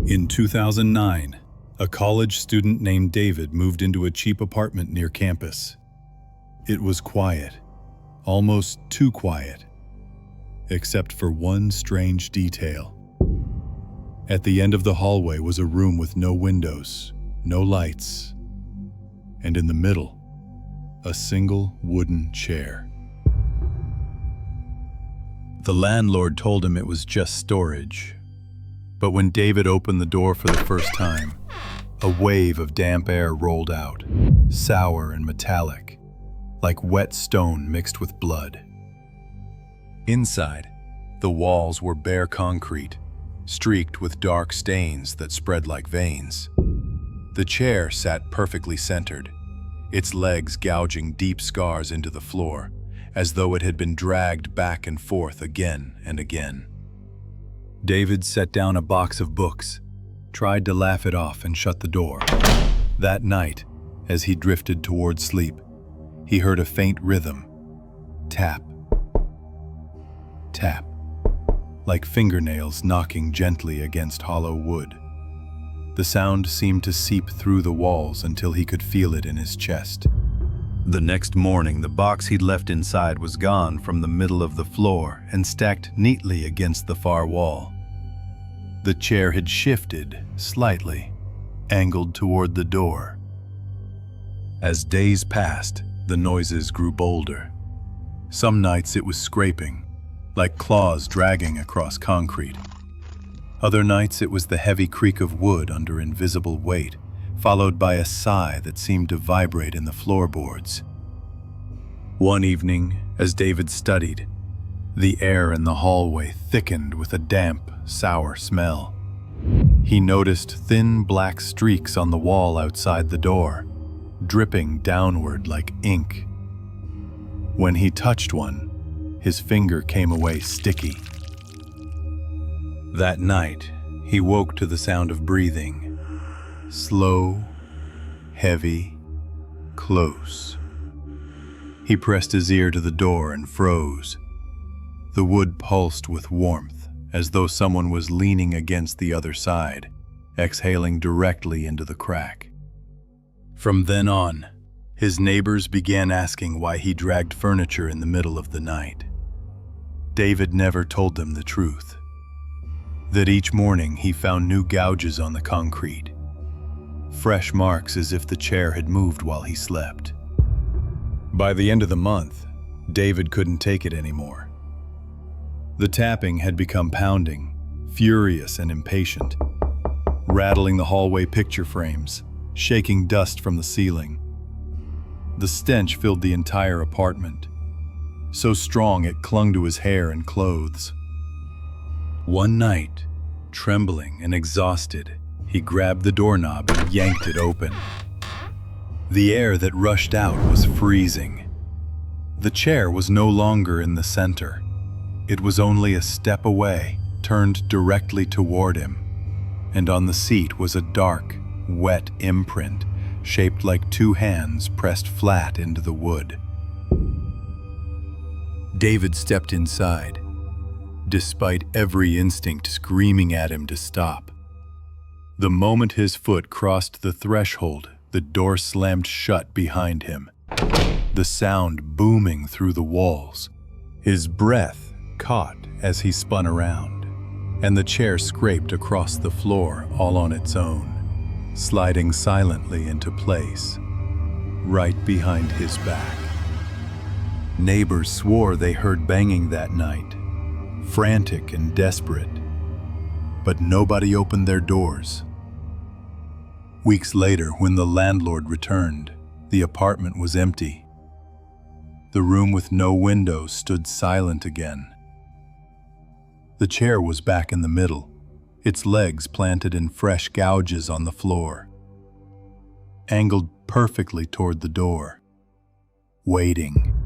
In 2009, a college student named David moved into a cheap apartment near campus. It was quiet, almost too quiet, except for one strange detail. At the end of the hallway was a room with no windows, no lights, and in the middle, a single wooden chair. The landlord told him it was just storage. But when David opened the door for the first time, a wave of damp air rolled out, sour and metallic, like wet stone mixed with blood. Inside, the walls were bare concrete, streaked with dark stains that spread like veins. The chair sat perfectly centered, its legs gouging deep scars into the floor, as though it had been dragged back and forth again and again. David set down a box of books, tried to laugh it off and shut the door. That night, as he drifted toward sleep, he heard a faint rhythm. Tap, tap, like fingernails knocking gently against hollow wood. The sound seemed to seep through the walls until he could feel it in his chest. The next morning, the box he'd left inside was gone from the middle of the floor and stacked neatly against the far wall. The chair had shifted slightly, angled toward the door. As days passed, the noises grew bolder. Some nights it was scraping, like claws dragging across concrete. Other nights it was the heavy creak of wood under invisible weight, followed by a sigh that seemed to vibrate in the floorboards. One evening, as David studied, the air in the hallway thickened with a damp, sour smell. He noticed thin black streaks on the wall outside the door, dripping downward like ink. When he touched one, his finger came away sticky. That night, he woke to the sound of breathing. Slow, heavy, close. He pressed his ear to the door and froze. The wood pulsed with warmth, as though someone was leaning against the other side, exhaling directly into the crack. From then on, his neighbors began asking why he dragged furniture in the middle of the night. David never told them the truth. That each morning he found new gouges on the concrete, fresh marks as if the chair had moved while he slept. By the end of the month, David couldn't take it anymore. The tapping had become pounding, furious and impatient, rattling the hallway picture frames, shaking dust from the ceiling. The stench filled the entire apartment, so strong it clung to his hair and clothes. One night, trembling and exhausted, he grabbed the doorknob and yanked it open. The air that rushed out was freezing. The chair was no longer in the center. It was only a step away, turned directly toward him, and on the seat was a dark, wet imprint shaped like two hands pressed flat into the wood. David stepped inside, despite every instinct screaming at him to stop. The moment his foot crossed the threshold, the door slammed shut behind him, the sound booming through the walls. His breath caught as he spun around, and the chair scraped across the floor all on its own, sliding silently into place, right behind his back. Neighbors swore they heard banging that night, frantic and desperate, but nobody opened their doors. Weeks later, when the landlord returned, the apartment was empty. The room with no windows stood silent again. The chair was back in the middle, its legs planted in fresh gouges on the floor, angled perfectly toward the door, waiting.